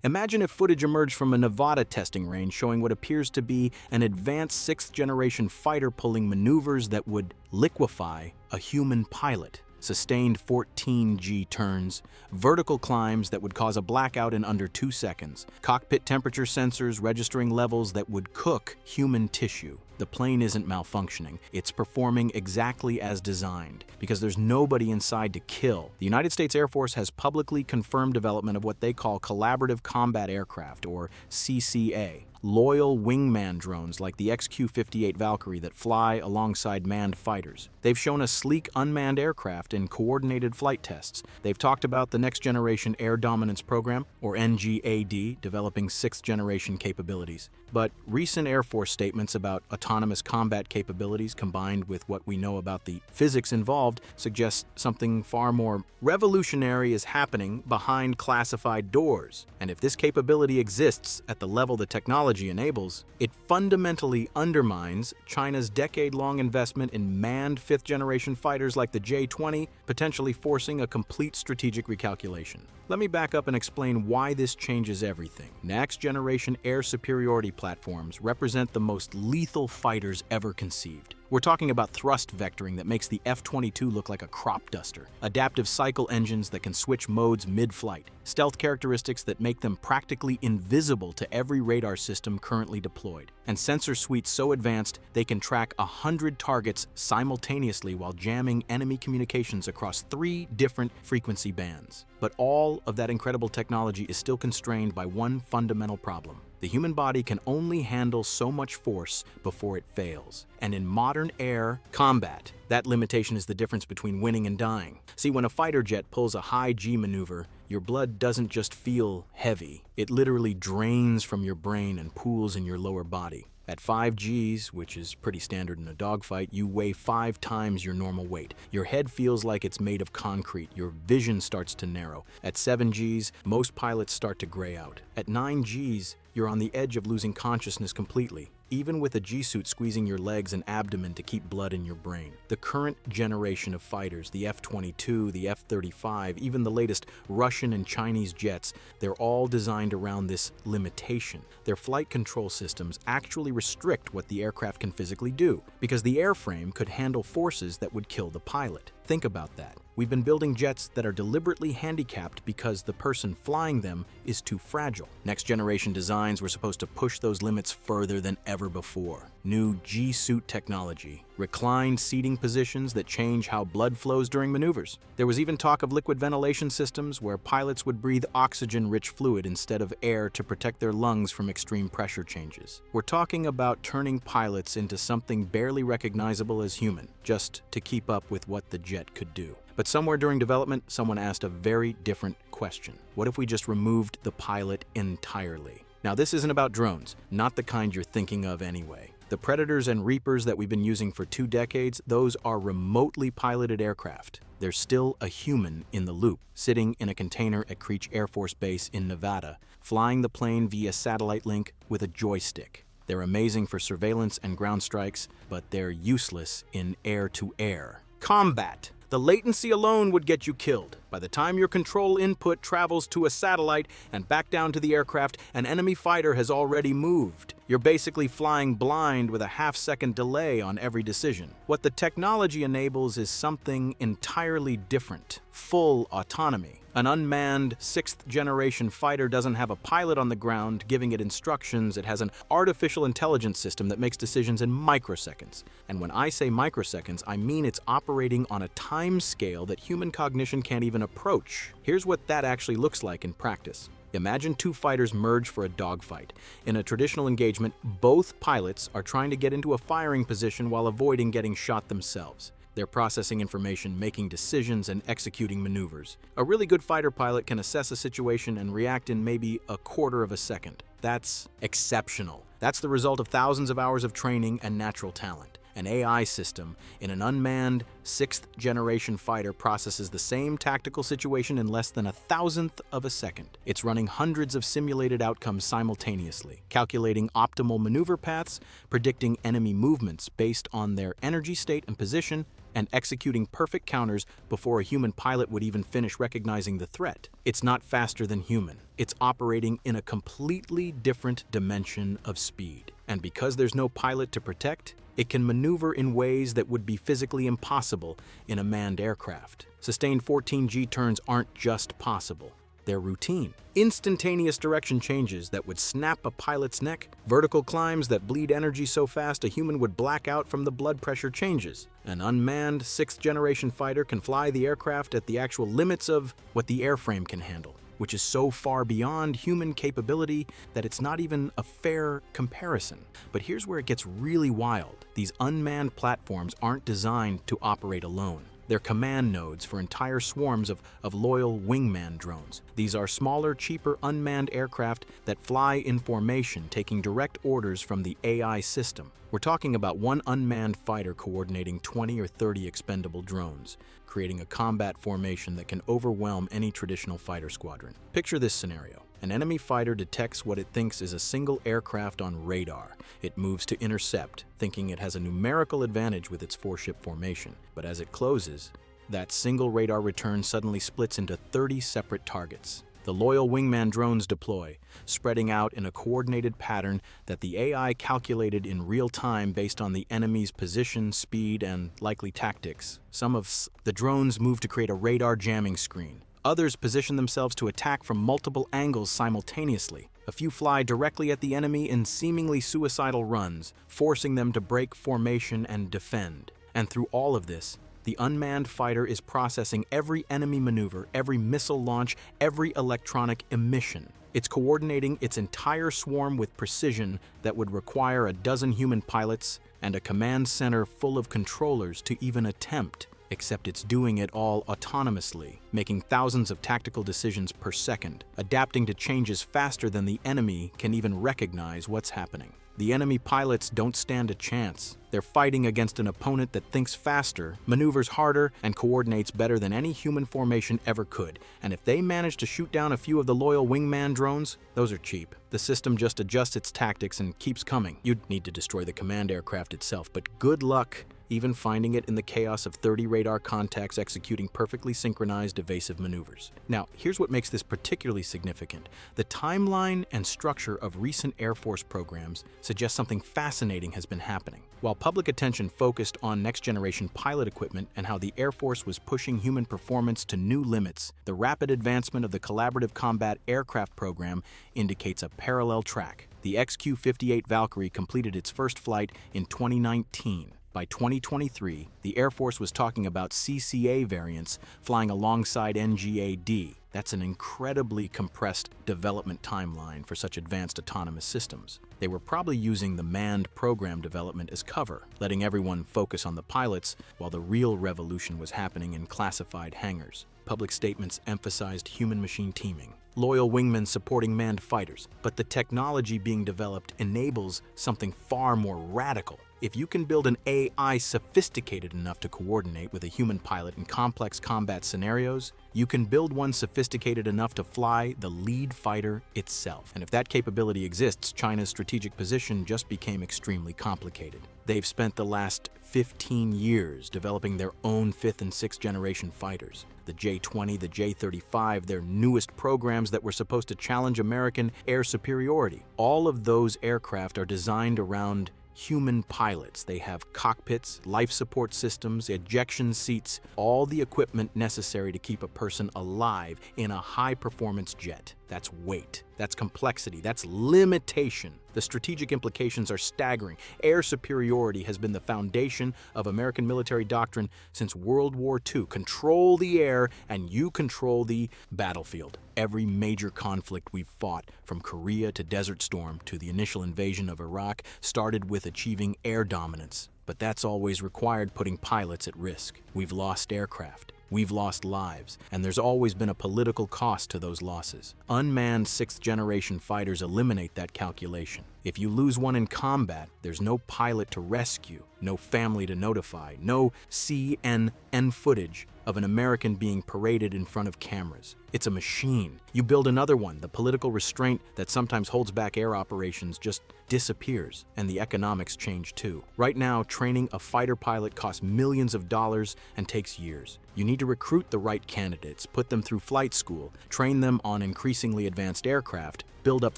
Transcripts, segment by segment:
Imagine if footage emerged from a Nevada testing range showing what appears to be an advanced sixth-generation fighter pulling maneuvers that would liquefy a human pilot. Sustained 14G turns, vertical climbs that would cause a blackout in under 2 seconds, cockpit temperature sensors registering levels that would cook human tissue. The plane isn't malfunctioning, it's performing exactly as designed, because there's nobody inside to kill. The United States Air Force has publicly confirmed development of what they call Collaborative Combat Aircraft, or CCA. Loyal wingman drones like the XQ-58 Valkyrie that fly alongside manned fighters. They've shown a sleek unmanned aircraft in coordinated flight tests. They've talked about the Next Generation Air Dominance Program, or NGAD, developing sixth-generation capabilities. But recent Air Force statements about autonomous combat capabilities combined with what we know about the physics involved suggest something far more revolutionary is happening behind classified doors. And if this capability exists at the level the technology enables, it fundamentally undermines China's decade-long investment in manned fifth-generation fighters like the J-20, potentially forcing a complete strategic recalculation. Let me back up and explain why this changes everything. Next-generation air superiority platforms represent the most lethal fighters ever conceived. We're talking about thrust vectoring that makes the F-22 look like a crop duster, adaptive cycle engines that can switch modes mid-flight, stealth characteristics that make them practically invisible to every radar system currently deployed, and sensor suites so advanced they can track 100 targets simultaneously while jamming enemy communications across 3 different frequency bands. But all of that incredible technology is still constrained by one fundamental problem. The human body can only handle so much force before it fails. And in modern air combat, that limitation is the difference between winning and dying. See, when a fighter jet pulls a high G maneuver, your blood doesn't just feel heavy. It literally drains from your brain and pools in your lower body. At 5 Gs, which is pretty standard in a dogfight, you weigh 5 times your normal weight. Your head feels like it's made of concrete. Your vision starts to narrow. At 7 Gs, most pilots start to gray out. At 9 Gs, you're on the edge of losing consciousness completely, even with a G-suit squeezing your legs and abdomen to keep blood in your brain. The current generation of fighters, the F-22, the F-35, even the latest Russian and Chinese jets, they're all designed around this limitation. Their flight control systems actually restrict what the aircraft can physically do, because the airframe could handle forces that would kill the pilot. Think about that. We've been building jets that are deliberately handicapped because the person flying them is too fragile. Next-generation designs were supposed to push those limits further than ever before. New G-suit technology, reclined seating positions that change how blood flows during maneuvers. There was even talk of liquid ventilation systems where pilots would breathe oxygen-rich fluid instead of air to protect their lungs from extreme pressure changes. We're talking about turning pilots into something barely recognizable as human, just to keep up with what the jet could do. But somewhere during development, someone asked a very different question. What if we just removed the pilot entirely? Now, this isn't about drones, not the kind you're thinking of anyway. The Predators and Reapers that we've been using for 2 decades, those are remotely piloted aircraft. There's still a human in the loop, sitting in a container at Creech Air Force Base in Nevada, flying the plane via satellite link with a joystick. They're amazing for surveillance and ground strikes, but they're useless in air-to-air combat. The latency alone would get you killed. By the time your control input travels to a satellite and back down to the aircraft, an enemy fighter has already moved. You're basically flying blind with a half-second delay on every decision. What the technology enables is something entirely different: full autonomy. An unmanned sixth-generation fighter doesn't have a pilot on the ground giving it instructions. It has an artificial intelligence system that makes decisions in microseconds. And when I say microseconds, I mean it's operating on a time scale that human cognition can't even approach. Here's what that actually looks like in practice. Imagine 2 fighters merge for a dogfight. In a traditional engagement, both pilots are trying to get into a firing position while avoiding getting shot themselves. They're processing information, making decisions, and executing maneuvers. A really good fighter pilot can assess a situation and react in maybe a quarter of a second. That's exceptional. That's the result of thousands of hours of training and natural talent. An AI system in an unmanned sixth-generation fighter processes the same tactical situation in less than 1,000th of a second. It's running hundreds of simulated outcomes simultaneously, calculating optimal maneuver paths, predicting enemy movements based on their energy state and position, and executing perfect counters before a human pilot would even finish recognizing the threat. It's not faster than human. It's operating in a completely different dimension of speed. And because there's no pilot to protect, it can maneuver in ways that would be physically impossible in a manned aircraft. Sustained 14G turns aren't just possible. They're routine. Instantaneous direction changes that would snap a pilot's neck, vertical climbs that bleed energy so fast a human would black out from the blood pressure changes. An unmanned 6th-generation fighter can fly the aircraft at the actual limits of what the airframe can handle, which is so far beyond human capability that it's not even a fair comparison. But here's where it gets really wild. These unmanned platforms aren't designed to operate alone. They're command nodes for entire swarms of loyal wingman drones. These are smaller, cheaper, unmanned aircraft that fly in formation, taking direct orders from the AI system. We're talking about one unmanned fighter coordinating 20 or 30 expendable drones, creating a combat formation that can overwhelm any traditional fighter squadron. Picture this scenario. An enemy fighter detects what it thinks is a single aircraft on radar. It moves to intercept, thinking it has a numerical advantage with its 4-ship formation. But as it closes, that single radar return suddenly splits into 30 separate targets. The loyal wingman drones deploy, spreading out in a coordinated pattern that the AI calculated in real time based on the enemy's position, speed, and likely tactics. Some of the drones move to create a radar jamming screen. Others position themselves to attack from multiple angles simultaneously. A few fly directly at the enemy in seemingly suicidal runs, forcing them to break formation and defend. And through all of this, the unmanned fighter is processing every enemy maneuver, every missile launch, every electronic emission. It's coordinating its entire swarm with precision that would require a dozen human pilots and a command center full of controllers to even attempt. Except it's doing it all autonomously, making thousands of tactical decisions per second, adapting to changes faster than the enemy can even recognize what's happening. The enemy pilots don't stand a chance. They're fighting against an opponent that thinks faster, maneuvers harder, and coordinates better than any human formation ever could. And if they manage to shoot down a few of the loyal wingman drones, those are cheap. The system just adjusts its tactics and keeps coming. You'd need to destroy the command aircraft itself, but good luck even finding it in the chaos of 30 radar contacts executing perfectly synchronized evasive maneuvers. Now, here's what makes this particularly significant. The timeline and structure of recent Air Force programs suggest something fascinating has been happening. While public attention focused on next-generation pilot equipment and how the Air Force was pushing human performance to new limits, the rapid advancement of the Collaborative Combat Aircraft program indicates a parallel track. The XQ-58 Valkyrie completed its first flight in 2019. By 2023, the Air Force was talking about CCA variants flying alongside NGAD. That's an incredibly compressed development timeline for such advanced autonomous systems. They were probably using the manned program development as cover, letting everyone focus on the pilots while the real revolution was happening in classified hangars. Public statements emphasized human-machine teaming, loyal wingmen supporting manned fighters, but the technology being developed enables something far more radical. If you can build an AI sophisticated enough to coordinate with a human pilot in complex combat scenarios, you can build one sophisticated enough to fly the lead fighter itself. And if that capability exists, China's strategic position just became extremely complicated. They've spent the last 15 years developing their own 5th and 6th generation fighters. The J-20, the J-35, their newest programs that were supposed to challenge American air superiority. All of those aircraft are designed around human pilots. They have cockpits, life support systems, ejection seats, all the equipment necessary to keep a person alive in a high-performance jet. That's weight, that's complexity, that's limitation. The strategic implications are staggering. Air superiority has been the foundation of American military doctrine since World War II. Control the air and you control the battlefield. Every major conflict we've fought, from Korea to Desert Storm to the initial invasion of Iraq, started with achieving air dominance. But that's always required putting pilots at risk. We've lost aircraft. We've lost lives, and there's always been a political cost to those losses. Unmanned 6th-generation fighters eliminate that calculation. If you lose one in combat, there's no pilot to rescue, no family to notify, no CNN footage of an American being paraded in front of cameras. It's a machine. You build another one, the political restraint that sometimes holds back air operations just disappears, and the economics change too. Right now, training a fighter pilot costs millions of dollars and takes years. You need to recruit the right candidates, put them through flight school, train them on increasingly advanced aircraft, build up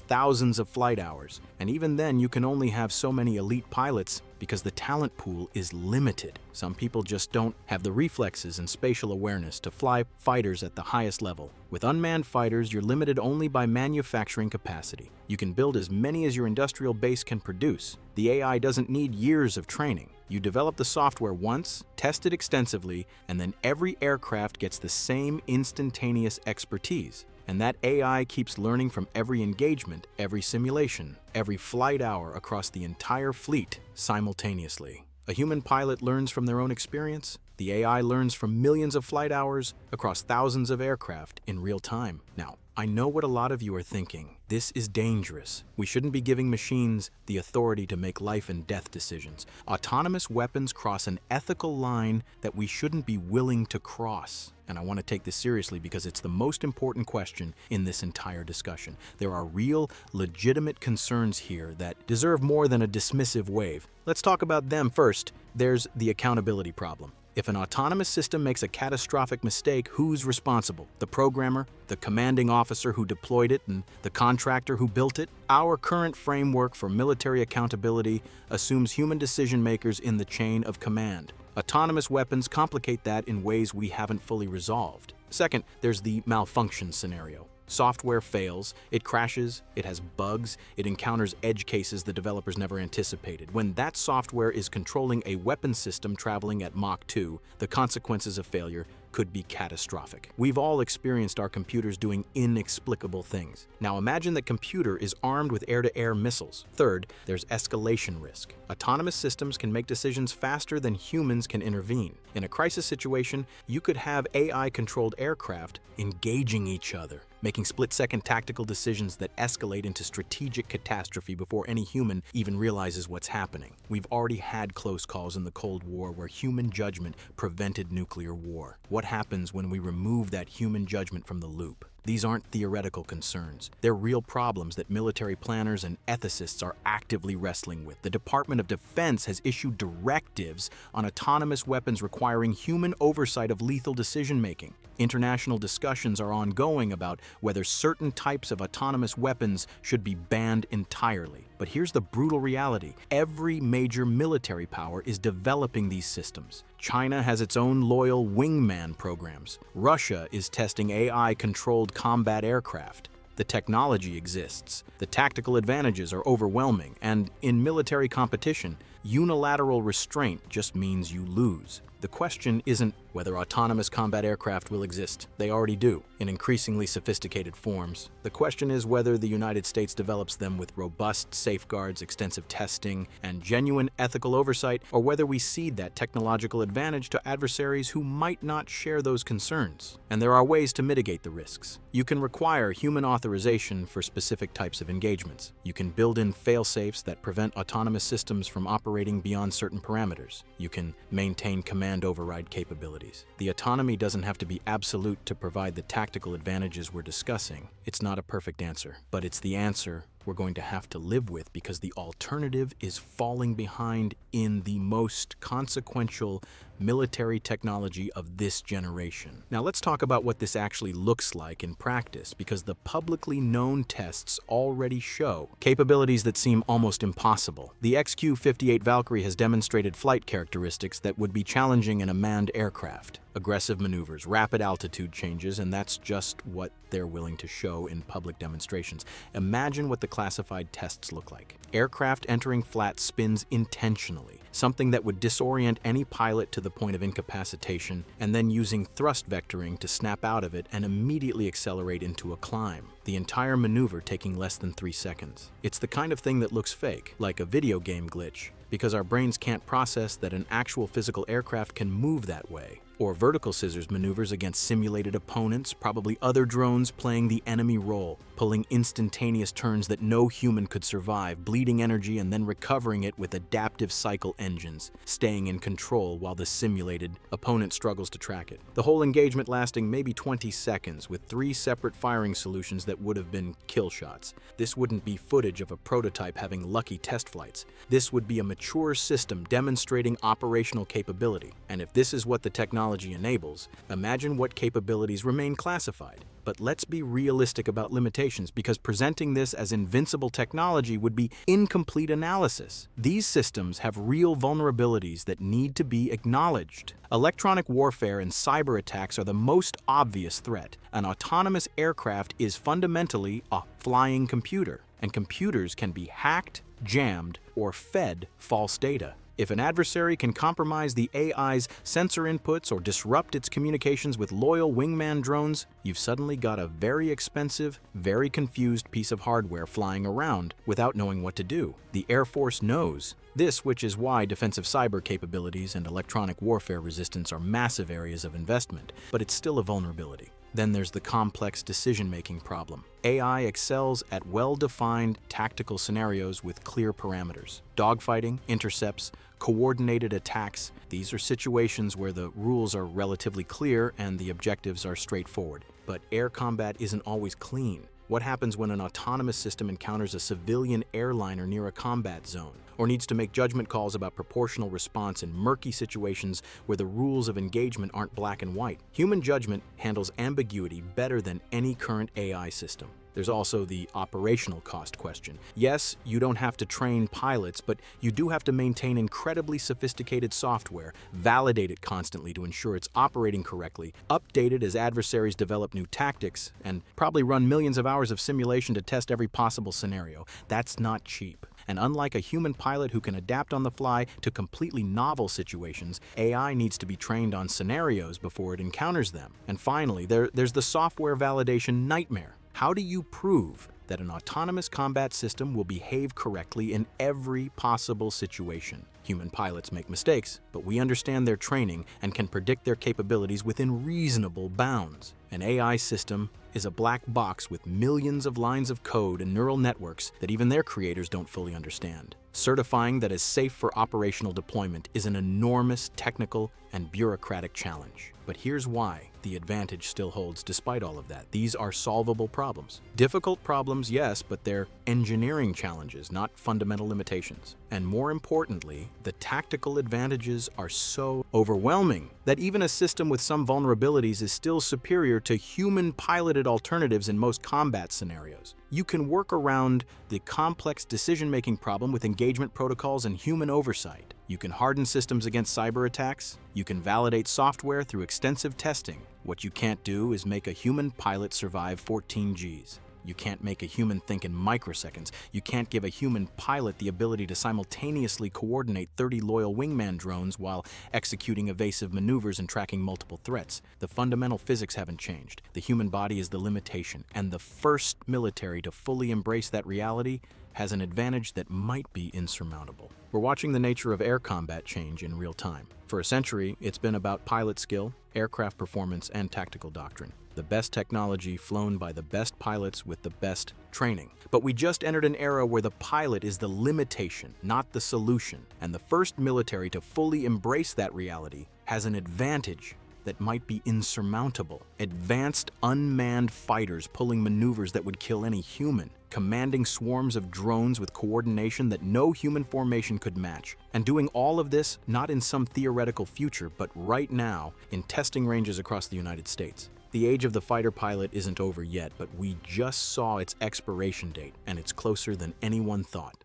thousands of flight hours, and even then you can only have so many elite pilots because the talent pool is limited. Some people just don't have the reflexes and spatial awareness to fly fighters at the highest level. With unmanned fighters, you're limited only by manufacturing capacity. You can build as many as your industrial base can produce. The AI doesn't need years of training. You develop the software once, test it extensively, and then every aircraft gets the same instantaneous expertise. And that AI keeps learning from every engagement, every simulation, every flight hour across the entire fleet simultaneously. A human pilot learns from their own experience. The AI learns from millions of flight hours across thousands of aircraft in real time. Now, I know what a lot of you are thinking. This is dangerous. We shouldn't be giving machines the authority to make life and death decisions. Autonomous weapons cross an ethical line that we shouldn't be willing to cross. And I want to take this seriously because it's the most important question in this entire discussion. There are real, legitimate concerns here that deserve more than a dismissive wave. Let's talk about them first. There's the accountability problem. If an autonomous system makes a catastrophic mistake, who's responsible? The programmer, the commanding officer who deployed it, and the contractor who built it? Our current framework for military accountability assumes human decision makers in the chain of command. Autonomous weapons complicate that in ways we haven't fully resolved. Second, there's the malfunction scenario. Software fails, it crashes, it has bugs, it encounters edge cases the developers never anticipated. When that software is controlling a weapon system traveling at Mach 2, the consequences of failure could be catastrophic. We've all experienced our computers doing inexplicable things. Now imagine that computer is armed with air-to-air missiles. Third, there's escalation risk. Autonomous systems can make decisions faster than humans can intervene. In a crisis situation, you could have AI-controlled aircraft engaging each other, making split-second tactical decisions that escalate into strategic catastrophe before any human even realizes what's happening. We've already had close calls in the Cold War where human judgment prevented nuclear war. What happens when we remove that human judgment from the loop? These aren't theoretical concerns. They're real problems that military planners and ethicists are actively wrestling with. The Department of Defense has issued directives on autonomous weapons requiring human oversight of lethal decision-making. International discussions are ongoing about whether certain types of autonomous weapons should be banned entirely. But here's the brutal reality. Every major military power is developing these systems. China has its own loyal wingman programs. Russia is testing AI-controlled combat aircraft. The technology exists. The tactical advantages are overwhelming, and in military competition, unilateral restraint just means you lose. The question isn't whether autonomous combat aircraft will exist. They already do, in increasingly sophisticated forms. The question is whether the United States develops them with robust safeguards, extensive testing, and genuine ethical oversight, or whether we cede that technological advantage to adversaries who might not share those concerns. And there are ways to mitigate the risks. You can require human authorization for specific types of engagements. You can build in fail-safes that prevent autonomous systems from operating beyond certain parameters. You can maintain command override capabilities. The autonomy doesn't have to be absolute to provide the tactical advantages we're discussing. It's not a perfect answer, but it's the answer we're going to have to live with because the alternative is falling behind in the most consequential military technology of this generation. Now let's talk about what this actually looks like in practice, because the publicly known tests already show capabilities that seem almost impossible. The XQ-58 Valkyrie has demonstrated flight characteristics that would be challenging in a manned aircraft. Aggressive maneuvers, rapid altitude changes, and that's just what they're willing to show in public demonstrations. Imagine what the classified tests look like. Aircraft entering flat spins intentionally, something that would disorient any pilot to the point of incapacitation, and then using thrust vectoring to snap out of it and immediately accelerate into a climb. the entire maneuver taking less than 3 seconds. It's the kind of thing that looks fake, like a video game glitch, because our brains can't process that an actual physical aircraft can move that way. Or vertical scissors maneuvers against simulated opponents, probably other drones playing the enemy role, pulling instantaneous turns that no human could survive, bleeding energy and then recovering it with adaptive cycle engines, staying in control while the simulated opponent struggles to track it. The whole engagement lasting maybe 20 seconds, with 3 separate firing solutions that would have been kill shots. This wouldn't be footage of a prototype having lucky test flights. This would be a mature system demonstrating operational capability. And if this is what the technology enables, imagine what capabilities remain classified. But let's be realistic about limitations, because presenting this as invincible technology would be incomplete analysis. These systems have real vulnerabilities that need to be acknowledged. Electronic warfare and cyber attacks are the most obvious threat. An autonomous aircraft is fundamentally a flying computer, and computers can be hacked, jammed, or fed false data. If an adversary can compromise the AI's sensor inputs or disrupt its communications with loyal wingman drones, you've suddenly got a very expensive, very confused piece of hardware flying around without knowing what to do. The Air Force knows this, which is why defensive cyber capabilities and electronic warfare resistance are massive areas of investment, but it's still a vulnerability. Then there's the complex decision-making problem. AI excels at well-defined tactical scenarios with clear parameters. Dogfighting, intercepts, coordinated attacks, these are situations where the rules are relatively clear and the objectives are straightforward. But air combat isn't always clean. What happens when an autonomous system encounters a civilian airliner near a combat zone, or needs to make judgment calls about proportional response in murky situations where the rules of engagement aren't black and white? Human judgment handles ambiguity better than any current AI system. There's also the operational cost question. Yes, you don't have to train pilots, but you do have to maintain incredibly sophisticated software, validate it constantly to ensure it's operating correctly, update it as adversaries develop new tactics, and probably run millions of hours of simulation to test every possible scenario. That's not cheap. And unlike a human pilot who can adapt on the fly to completely novel situations, AI needs to be trained on scenarios before it encounters them. And finally, there's the software validation nightmare. How do you prove that an autonomous combat system will behave correctly in every possible situation? Human pilots make mistakes, but we understand their training and can predict their capabilities within reasonable bounds. An AI system is a black box with millions of lines of code and neural networks that even their creators don't fully understand. Certifying that is safe for operational deployment is an enormous technical and bureaucratic challenge. But here's why the advantage still holds despite all of that. These are solvable problems. Difficult problems, yes, but they're engineering challenges, not fundamental limitations. And more importantly, the tactical advantages are so overwhelming that even a system with some vulnerabilities is still superior to human-piloted alternatives in most combat scenarios. You can work around the complex decision-making problem with engagement protocols and human oversight. You can harden systems against cyber attacks. You can validate software through extensive testing. What you can't do is make a human pilot survive 14 Gs. You can't make a human think in microseconds. You can't give a human pilot the ability to simultaneously coordinate 30 loyal wingman drones while executing evasive maneuvers and tracking multiple threats. The fundamental physics haven't changed. The human body is the limitation, and the first military to fully embrace that reality has an advantage that might be insurmountable. We're watching the nature of air combat change in real time. For a century, it's been about pilot skill, aircraft performance, and tactical doctrine. The best technology flown by the best pilots with the best training. But we just entered an era where the pilot is the limitation, not the solution. And the first military to fully embrace that reality has an advantage that might be insurmountable. Advanced unmanned fighters pulling maneuvers that would kill any human, commanding swarms of drones with coordination that no human formation could match, and doing all of this not in some theoretical future, but right now in testing ranges across the United States. The age of the fighter pilot isn't over yet, but we just saw its expiration date, and it's closer than anyone thought.